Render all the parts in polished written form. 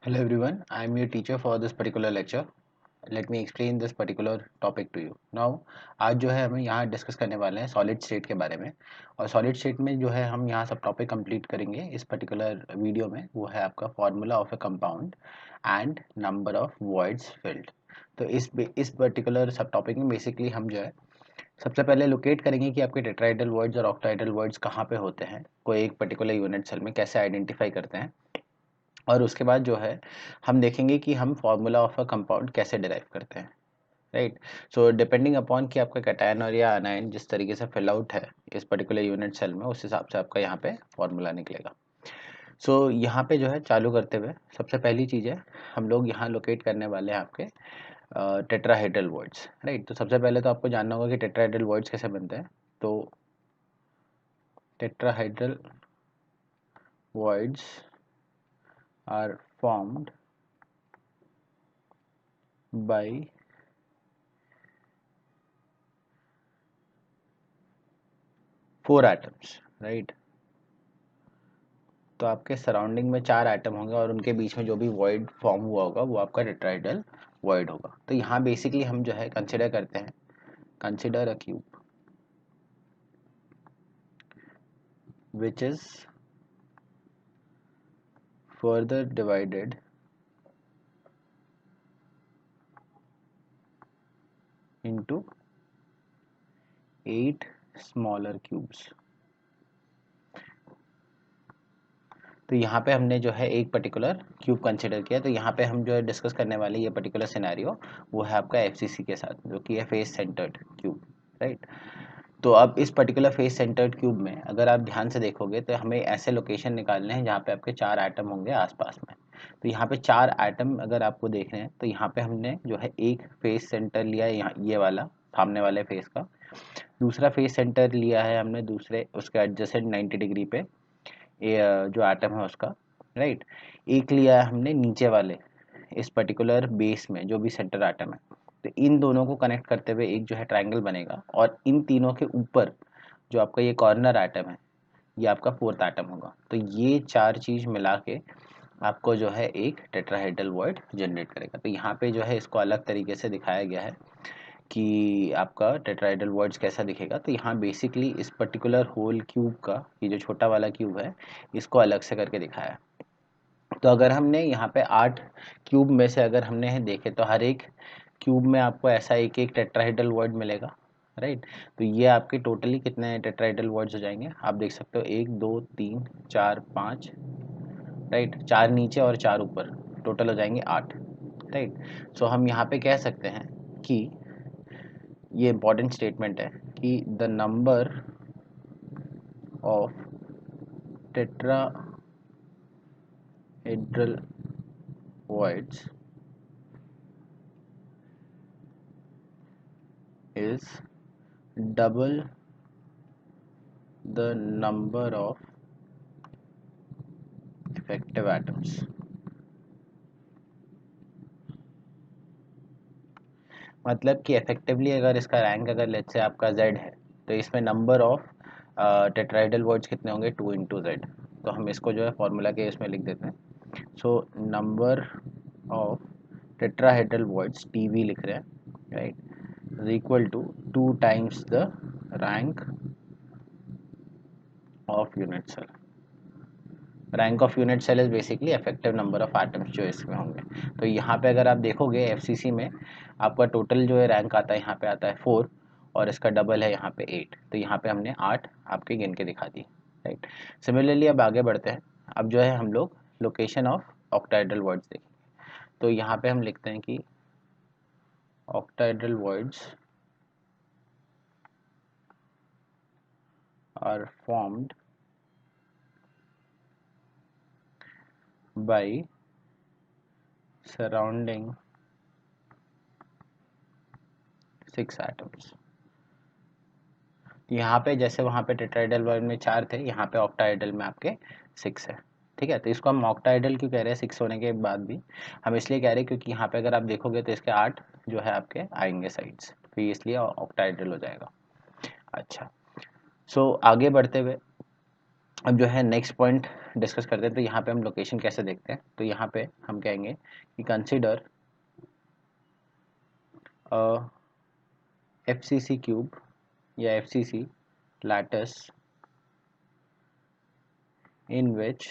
Hello everyone, I am your teacher for this particular lecture. Let me explain this particular topic to you. Now, आज जो है हम यहाँ discuss करने वाले हैं सॉलिड स्टेट के बारे में और सॉलिड स्टेट में जो है हम यहाँ सब टॉपिक कंप्लीट करेंगे इस पर्टिकुलर वीडियो में। वो है आपका formula of a compound and number of voids field. तो इस पर्टिकुलर सब टॉपिक में बेसिकली हम जो है सबसे पहले लोकेट करेंगे कि आपके टेट्राहेड्रल वर्ड्स और ऑक्टाहेड्रल वर्ड्स कहाँ पे होते हैं, कोई एक पर्टिकुलर यूनिट सेल में कैसे आइडेंटिफाई करते हैं, और उसके बाद जो है हम देखेंगे कि हम फार्मूला ऑफ अ कंपाउंड कैसे डिराइव करते हैं। राइट। सो डिपेंडिंग अपॉन कि आपका कैटायन और या आनायन जिस तरीके से फिल आउट है इस पर्टिकुलर यूनिट सेल में, उस हिसाब से आपका यहाँ पे फार्मूला निकलेगा। सो यहाँ पे जो है चालू करते हुए सबसे पहली चीज़ है हम लोग यहाँ लोकेट करने वाले हैं आपके टेट्राहेड्रल वर्ड्स। राइट। तो सबसे पहले तो आपको जानना होगा कि टेट्राहेड्रल वर्ड्स कैसे बनते हैं। तो tetrahedral words are formed by 4 atoms, right. तो आपके सराउंडिंग में 4 एटम होंगे और उनके बीच में जो भी वॉइड फॉर्म हुआ होगा वो आपका टेट्राहेड्रल वॉइड होगा। तो यहाँ बेसिकली हम जो है कंसिडर करते हैं, consider a cube which is further divided into 8 smaller cubes. तो यहाँ पे हमने जो है एक पर्टिकुलर क्यूब कंसिडर किया। तो यहाँ पे हम जो है डिस्कस करने वाले ये पर्टिकुलर सिनेरियो वो है आपका एफसीसी के साथ, जो कि है फेस सेंटर्ड क्यूब। राइट। तो अब इस पर्टिकुलर फेस सेंटर्ड क्यूब में अगर आप ध्यान से देखोगे तो हमें ऐसे लोकेशन निकालने हैं जहाँ पे आपके 4 एटम होंगे आसपास में। तो यहाँ पे 4 एटम अगर आपको देख रहे हैं तो यहाँ पे हमने जो है एक फेस सेंटर लिया है, यहाँ ये वाला सामने वाले फेस का। दूसरा फेस सेंटर लिया है हमने दूसरे उसके एडजेसेंट 90 डिग्री पे जो एटम है उसका। राइट। एक लिया है हमने नीचे वाले इस पर्टिकुलर बेस में जो भी सेंटर एटम है। तो इन दोनों को कनेक्ट करते हुए एक जो है ट्रायंगल बनेगा और इन तीनों के ऊपर जो आपका ये कॉर्नर एटम है ये आपका फोर्थ एटम होगा। तो ये 4 चीज मिला के आपको जो है एक टेट्राहेड्रल वर्ड जनरेट करेगा। तो यहाँ पे जो है इसको अलग तरीके से दिखाया गया है कि आपका टेट्राहेड्रल वर्ड्स कैसा दिखेगा। तो यहाँ बेसिकली इस पर्टिकुलर होल क्यूब का ये जो छोटा वाला क्यूब है इसको अलग से करके दिखाया है। तो अगर हमने यहाँ पे 8 क्यूब में से अगर हमने देखे तो हर एक क्यूब में आपको ऐसा एक एक टेट्राहेड्रल वर्ड मिलेगा। राइट। तो ये आपके टोटली कितने टेट्राहेड्रल वर्ड्स हो जाएंगे आप देख सकते हो, 1 2 3 4 5। राइट। 4 नीचे और 4 ऊपर, टोटल हो जाएंगे 8। राइट। सो हम यहाँ पे कह सकते हैं कि ये इंपॉर्टेंट स्टेटमेंट है कि the number of tetrahedral words is double the number of effective atoms। मतलब कि इफेक्टिवली अगर इसका रैंक अगर लेट्स से आपका z है तो इसमें नंबर ऑफ टेट्राहेड्रल वर्ड्स कितने होंगे 2 इंटू जेड। तो हम इसको जो है फॉर्मूला के इसमें लिख देते हैं। So number of tetrahedral voids TV लिख रहे हैं, right, is equal to 2 times the rank of unit cell. Rank of unit cell is basically effective number of atoms जो इसमें होंगे। तो यहाँ पे अगर आप देखोगे एफसीसी में आपका टोटल जो है रैंक आता है यहाँ पे आता है 4 और इसका डबल है यहाँ पे 8। तो यहाँ पे हमने 8 आपके गिन के दिखा दी। राइट। सिमिलरली अब आगे बढ़ते हैं। अब जो है हम लोग लोकेशन ऑफ ऑक्टाहेड्रल वर्ड्स देखेंगे। तो यहाँ पे हम लिखते हैं कि octahedral voids are formed by surrounding 6 atoms। यहाँ पे जैसे वहाँ पे टेट्राहेड्रल वर्ड में 4 थे, यहाँ पे ऑक्टाहेड्रल में आपके 6 है। ठीक है। तो इसको हम ऑक्टाहेड्रल क्यों कह रहे हैं 6 होने के बाद भी? हम इसलिए कह रहे हैं क्योंकि यहाँ पे अगर आप देखोगे तो इसके 8 जो है आपके आएंगे साइड्स, तो ये इसलिए ऑक्टाहेड्रल हो जाएगा। अच्छा। सो आगे बढ़ते हुए अब जो है नेक्स्ट पॉइंट डिस्कस करते हैं। तो यहाँ पे हम लोकेशन कैसे देखते हैं, तो यहाँ पे हम कहेंगे कि कंसिडर FCC क्यूब या FCC lattice in which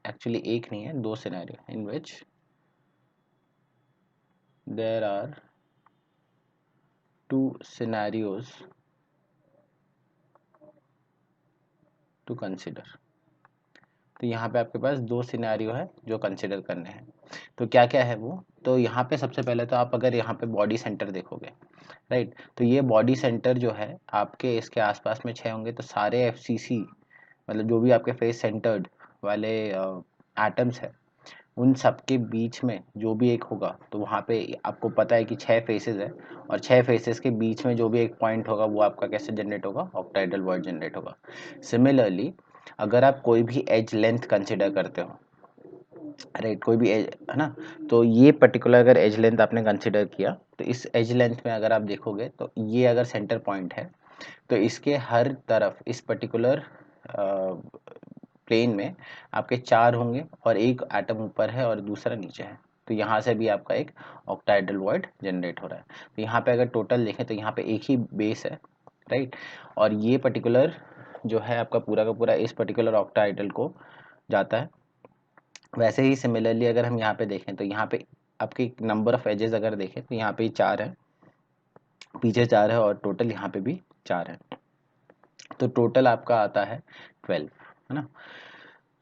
actually एक नहीं है, दो scenario in which there are two scenarios to consider. तो यहाँ पे आपके पास दो सिनेरियो है जो कंसिडर करने हैं। तो क्या क्या है वो, तो यहाँ पे सबसे पहले तो आप अगर यहाँ पे बॉडी सेंटर देखोगे, राइट, तो ये बॉडी सेंटर जो है आपके इसके आसपास में 6 होंगे। तो सारे FCC मतलब जो भी आपके फेस सेंटर्ड वाले एटम्स है, उन सब के बीच में जो भी एक होगा, तो वहाँ पे आपको पता है कि 6 फेसेस है, और 6 फेसेस के बीच में जो भी एक पॉइंट होगा वो आपका कैसे जनरेट होगा, ऑक्टाहेड्रल वर्ड जनरेट होगा। सिमिलरली अगर आप कोई भी एज लेंथ कंसिडर करते हो, राइट, कोई भी एज है ना, तो ये पर्टिकुलर अगर एज लेंथ आपने कंसिडर किया, तो इस एज लेंथ में अगर आप देखोगे तो ये अगर सेंटर पॉइंट है, तो इसके हर तरफ इस पर्टिकुलर प्लेन में आपके 4 होंगे, और एक एटम ऊपर है और दूसरा नीचे है। तो यहाँ से भी आपका एक ऑक्टाहेड्रल वर्ड जनरेट हो रहा है। तो यहाँ पे अगर टोटल देखें तो यहाँ पे एक ही बेस है, राइट, और ये पर्टिकुलर जो है आपका पूरा का पूरा इस पर्टिकुलर ऑक्टाहेड्रल को जाता है। वैसे ही सिमिलरली अगर हम यहाँ पे देखें तो यहाँ पे आपके नंबर ऑफ एजेस अगर देखें तो यहाँ पे 4 है, पीछे 4 है, और टोटल यहाँ पे भी 4 है। तो टोटल आपका आता है 12, है ना।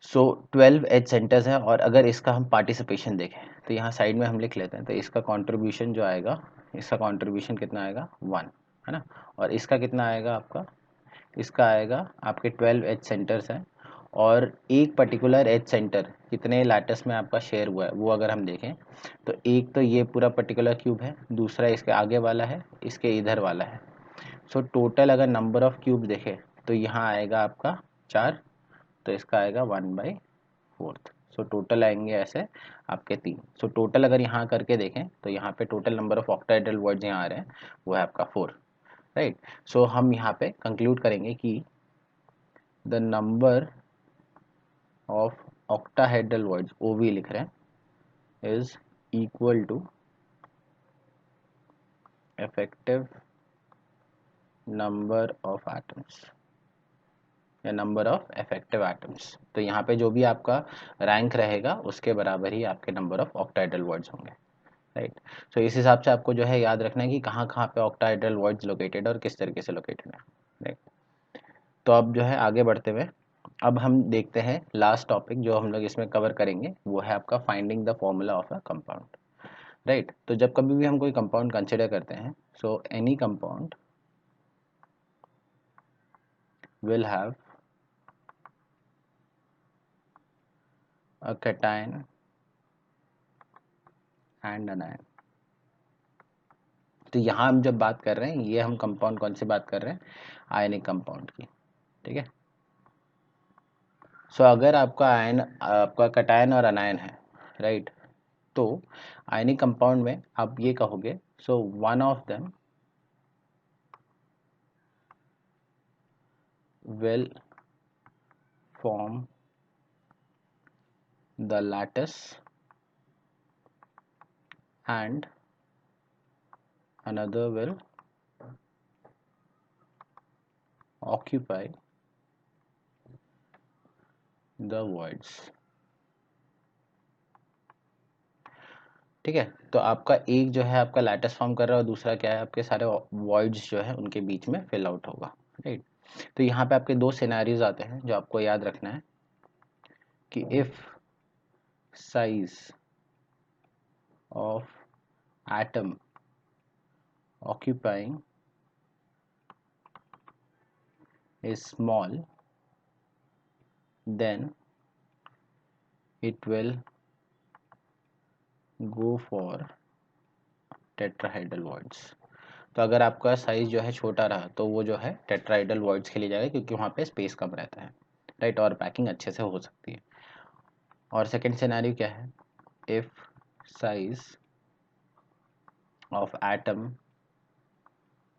सो 12 एज सेंटर्स है, और अगर इसका हम पार्टिसिपेशन देखें तो यहाँ साइड में हम लिख लेते हैं। तो इसका कंट्रीब्यूशन जो आएगा, इसका कंट्रीब्यूशन कितना आएगा 1, है ना, और इसका कितना आएगा आपका, इसका आएगा आपके 12 एज सेंटर्स हैं, और एक पर्टिकुलर एज सेंटर कितने लैटिस में आपका शेयर हुआ है वो अगर हम देखें, तो एक तो ये पूरा पर्टिकुलर क्यूब है, दूसरा इसके आगे वाला है, इसके इधर वाला है। सो टोटल अगर नंबर ऑफ क्यूब देखें तो यहाँ आएगा आपका 4, तो इसका आएगा 1/4। सो टोटल आएंगे ऐसे आपके 3। सो टोटल अगर यहाँ करके देखें तो यहाँ पे total number of octahedral words यहाँ आ रहे हैं वो है आपका 4, राइट। सो हम यहाँ पे कंक्लूड करेंगे कि the number of octahedral voids, OV लिख रहे हैं, is equal to effective number of atoms या नंबर ऑफ इफेक्टिव एटम्स। तो यहाँ पे जो भी आपका रैंक रहेगा उसके बराबर ही आपके नंबर ऑफ ऑक्टाहेड्रल वर्ड्स होंगे, राइट। सो इस हिसाब से आपको जो है याद रखना है कि कहाँ कहाँ पे ऑक्टाहेड्रल वर्ड्स लोकेटेड और किस तरीके से लोकेटेड है, राइट। तो अब जो है आगे बढ़ते हुए अब हम देखते हैं लास्ट टॉपिक जो हम लोग इसमें कवर करेंगे, वो है आपका finding the formula of a compound, right. तो जब कभी भी हम कोई कंपाउंड कंसिडर करते हैं, so any compound will have a cation and anion। तो यहाँ हम जब बात कर रहे हैं, ये हम कंपाउंड कौन सी बात कर रहे हैं, आयनिक कंपाउंड की, ठीक है। सो अगर आपका आयन आपका कटायन और अनायन है, राइट, तो आयनिक कंपाउंड में आप ये कहोगे, so one of them will form the lattice and another will occupy the voids। ठीक है, तो आपका एक जो है आपका लैटिस फॉर्म कर रहा है, और दूसरा क्या है, आपके सारे वॉइड्स जो है उनके बीच में फिल आउट होगा, राइट। तो यहाँ पे आपके दो सिनेरियोज आते हैं जो आपको याद रखना है कि if size of atom occupying is small then it will go for tetrahedral voids. तो अगर आपका साइज जो है छोटा रहा तो वो जो है टेट्राहेड्रल वर्ड्स के लिए जाएगा, क्योंकि वहाँ पे स्पेस कम रहता है, राइट, और पैकिंग अच्छे से हो सकती है। और सेकंड सिनेरियो क्या है, if size of atom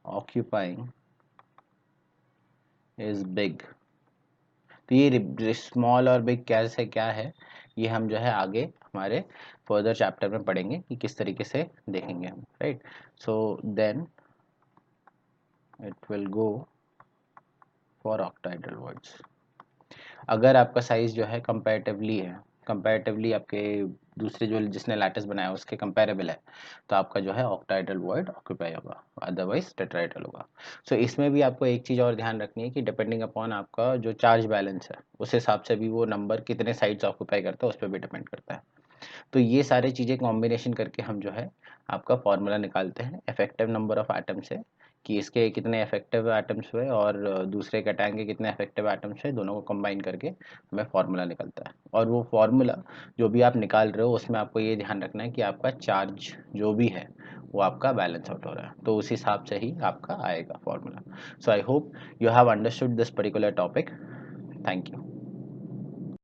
occupying is big। तो ये स्मॉल और बिग कैसे क्या है, ये हम जो है आगे हमारे फर्दर चैप्टर में पढ़ेंगे कि किस तरीके से देखेंगे हम, right. So then it will go for octahedral voids. अगर आपका साइज जो है कंपैरेटिवली आपके दूसरे जो जिसने लैटिस बनाया उसके कंपेरेबल है, तो आपका जो है ऑक्टाहेड्रल वर्ड ऑक्यूपाई होगा, अदरवाइज टेट्राहेड्रल होगा। सो इसमें भी आपको एक चीज़ और ध्यान रखनी है कि डिपेंडिंग अपॉन आपका जो चार्ज बैलेंस है उस हिसाब से भी वो नंबर कितने साइड्स ऑक्यूपाई करता है उस पर भी डिपेंड करता है। तो ये सारी चीज़ें कॉम्बिनेशन करके हम जो है आपका फॉर्मूला निकालते हैं इफेक्टिव नंबर ऑफ एटम से, कि इसके कितने इफेक्टिव एटम्स हुए और दूसरे कैटायन के कितने इफेक्टिव एटम्स हुए, दोनों को कंबाइन करके हमें फार्मूला निकलता है। और वो फार्मूला जो भी आप निकाल रहे हो उसमें आपको ये ध्यान रखना है कि आपका चार्ज जो भी है वो आपका बैलेंस आउट हो रहा है, तो उस हिसाब से ही आपका आएगा formula. So I hope you have understood this particular topic. Thank you.